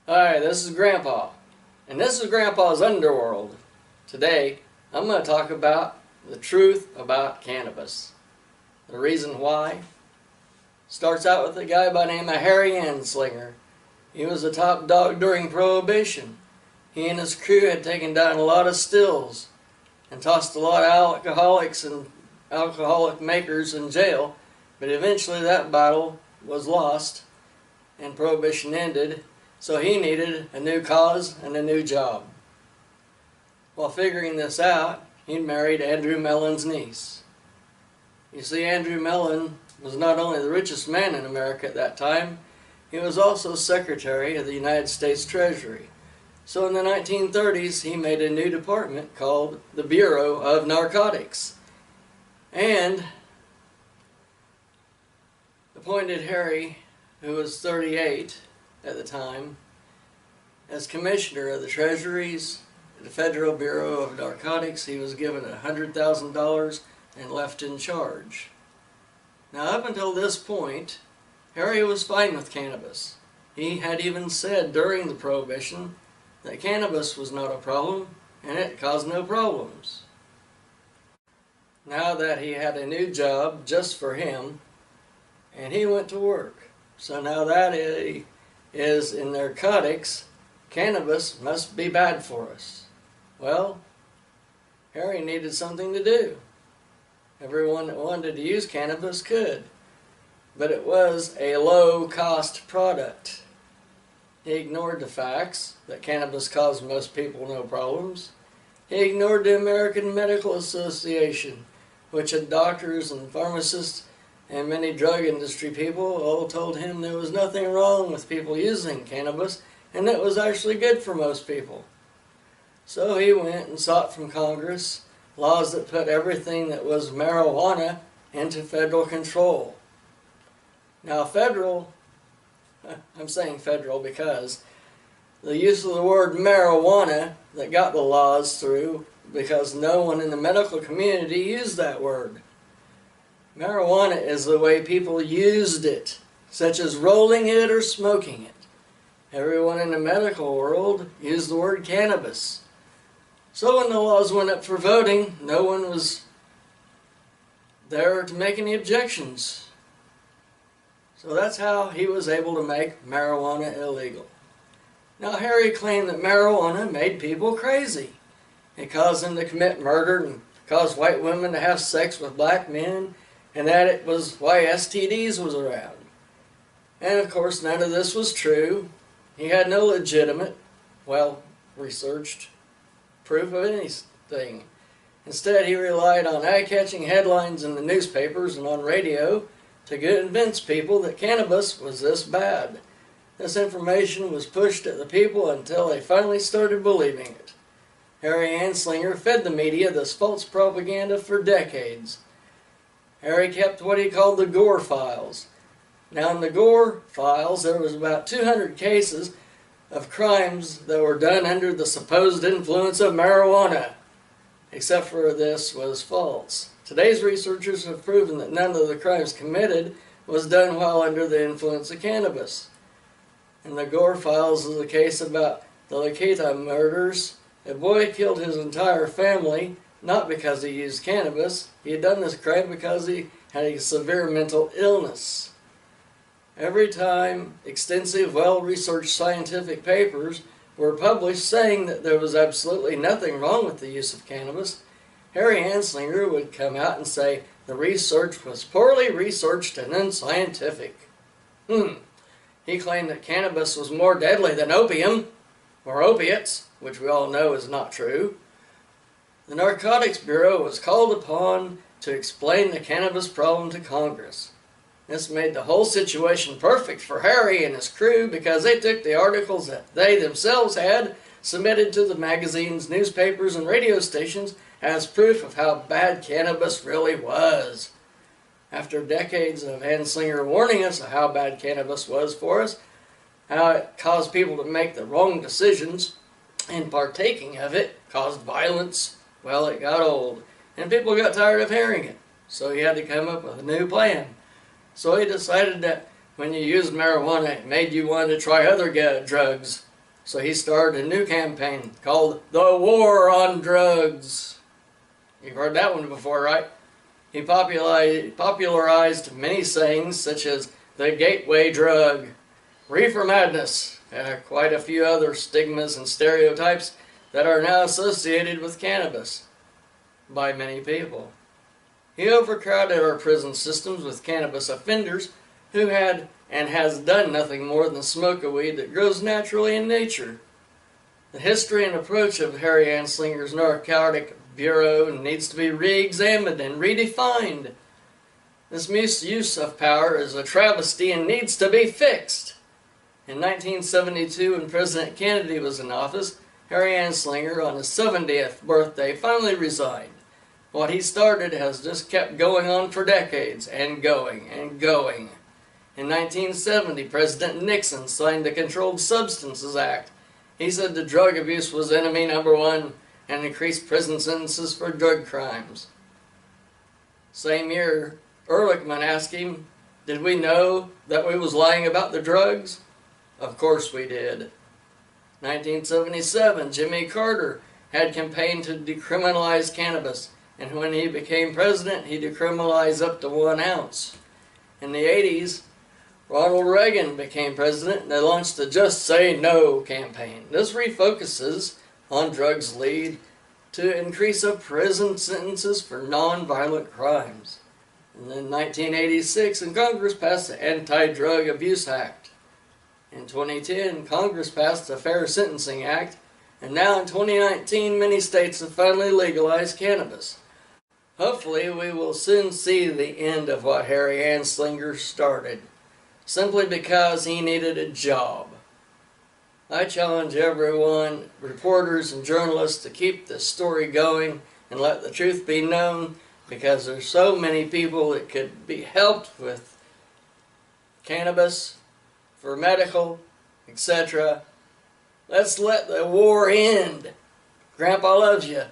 Hi, this is Grandpa, and this is Grandpa's Underworld. Today, I'm going to talk about the truth about cannabis. The reason why starts out with a guy by the name of Harry Anslinger. He was the top dog during Prohibition. He and his crew had taken down a lot of stills and tossed a lot of alcoholics and alcoholic makers in jail, but eventually that battle was lost and Prohibition ended. So he needed a new cause and a new job. While figuring this out, he married Andrew Mellon's niece. You see, Andrew Mellon was not only the richest man in America at that time, he was also Secretary of the United States Treasury. So in the 1930s, he made a new department called the Bureau of Narcotics, and appointed Harry, who was 38 at the time, as commissioner of the Treasury's the Federal Bureau of Narcotics. He was given $100,000 and left in charge. Now, up until this point, Harry was fine with cannabis. He had even said during the Prohibition that cannabis was not a problem and it caused no problems. Now that he had a new job just for him, and he went to work. So now that is in narcotics, cannabis must be bad for us. Well, Harry needed something to do. Everyone that wanted to use cannabis could, but it was a low-cost product. He ignored the facts that cannabis caused most people no problems. He ignored the American Medical Association, which had doctors and pharmacists and many drug industry people all told him there was nothing wrong with people using cannabis and that it was actually good for most people. So he went and sought from Congress laws that put everything that was marijuana into federal control. Now I'm saying federal because the use of the word marijuana that got the laws through, because no one in the medical community used that word. Marijuana is the way people used it, such as rolling it or smoking it. Everyone in the medical world used the word cannabis. So when the laws went up for voting, no one was there to make any objections. So that's how he was able to make marijuana illegal. Now, Harry claimed that marijuana made people crazy. It caused them to commit murder and caused white women to have sex with black men, and that it was why STDs was around. And of course none of this was true. He had no legitimate, researched proof of anything. Instead, he relied on eye-catching headlines in the newspapers and on radio to convince people that cannabis was this bad. This information was pushed at the people until they finally started believing it. Harry Anslinger fed the media this false propaganda for decades. Harry kept what he called the Gore files. Now, in the Gore files, there was about 200 cases of crimes that were done under the supposed influence of marijuana, except for this was false. Today's researchers have proven that none of the crimes committed was done while under the influence of cannabis. In the Gore files is a case about the Lakita murders. A boy killed his entire family, not because he used cannabis. He had done this crime because he had a severe mental illness. Every time extensive, well-researched scientific papers were published saying that there was absolutely nothing wrong with the use of cannabis, Harry Anslinger would come out and say the research was poorly researched and unscientific. He claimed that cannabis was more deadly than opium, or opiates, which we all know is not true. The Narcotics Bureau was called upon to explain the cannabis problem to Congress. This made the whole situation perfect for Harry and his crew because they took the articles that they themselves had submitted to the magazines, newspapers, and radio stations as proof of how bad cannabis really was. After decades of Anslinger warning us of how bad cannabis was for us, how it caused people to make the wrong decisions, and partaking of it caused violence, well, it got old, and people got tired of hearing it. So he had to come up with a new plan. So he decided that when you used marijuana, it made you want to try other drugs. So he started a new campaign called the War on Drugs. You've heard that one before, right? He popularized many sayings such as the gateway drug, reefer madness, quite a few other stigmas and stereotypes that are now associated with cannabis by many people. He overcrowded our prison systems with cannabis offenders who had and has done nothing more than smoke a weed that grows naturally in nature. The history and approach of Harry Anslinger's Narcotic Bureau needs to be re-examined and redefined. This misuse of power is a travesty and needs to be fixed. In 1972, when President Kennedy was in office, Harry Anslinger, on his 70th birthday, finally resigned. What he started has just kept going on for decades, and going and going. In 1970, President Nixon signed the Controlled Substances Act. He said the drug abuse was enemy number one and increased prison sentences for drug crimes. Same year, Ehrlichman asked him, did we know that we was lying about the drugs? Of course we did. 1977, Jimmy Carter had campaigned to decriminalize cannabis, and when he became president, he decriminalized up to 1 ounce. In the 80s, Ronald Reagan became president, and they launched the Just Say No campaign. This refocuses on drugs lead to increase of prison sentences for non-violent crimes. And then 1986, and Congress passed the Anti-Drug Abuse Act. In 2010, Congress passed the Fair Sentencing Act, and now in 2019, many states have finally legalized cannabis. Hopefully, we will soon see the end of what Harry Anslinger started, simply because he needed a job. I challenge everyone, reporters and journalists, to keep this story going and let the truth be known, because there's so many people that could be helped with cannabis, for medical, etc. Let's let the war end. Grandpa loves you.